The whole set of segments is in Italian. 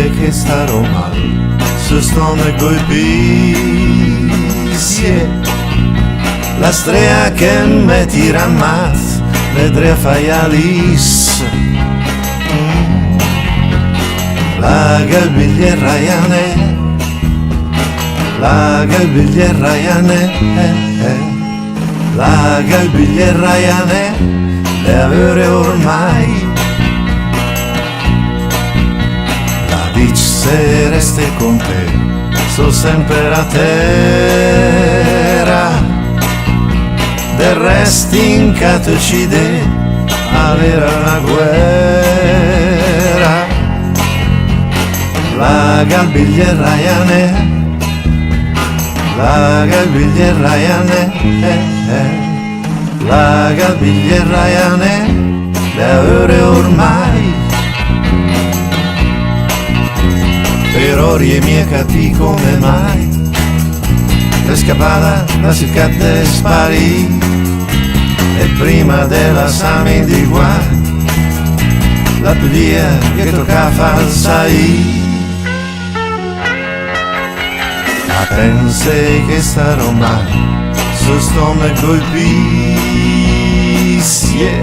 pensi che starò male se stomaco e pisie. La strea che mi tira ammazza, le tre faialis. La galbigliera Iane, la galbigliera Iane, la galbigliera Iane, le avere ormai. La dice se resti con te, so sempre a terra, del resto in catocide, avere una guerra. La galbigliera Iane, la galbigliera Iane, la galbigliera Iane, le ore ormai. Per ori e mie capì come mai, è scappata da Sicate sparì, e prima della Sami di qua, la via che tocca falsai. Ma pensi che starò male, se stomaco e pisie.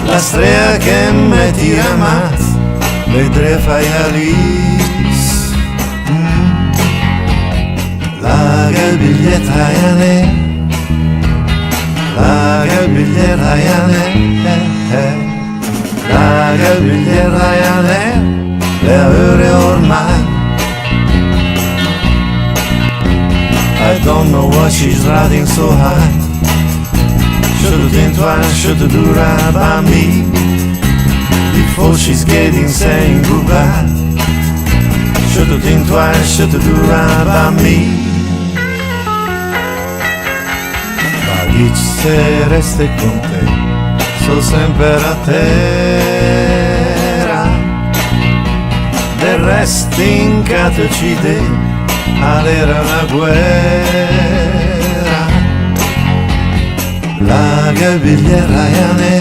La strea che mi tira ammazza, le tre faialis. La galbiglietta Iane, la galbigliera Iane, la galbigliera Iane, le ore ormai. I don't know what she's riding so high. Should've think twice, should've do right by me before she's getting saying goodbye. Should've think twice, should've do right by me. Ma dici se resti con te, so sempre a terra, del resto in catocide, era una guerra. La galbigliera Iane,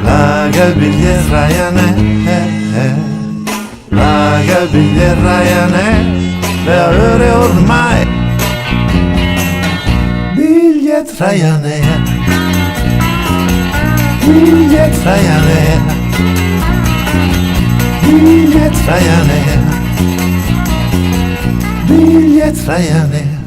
la galbigliera Iane, la galbigliera Iane, le ore ormai. Bigliettra Iane, bigliettra Iane, bigliettra Iane, bigliettra Iane.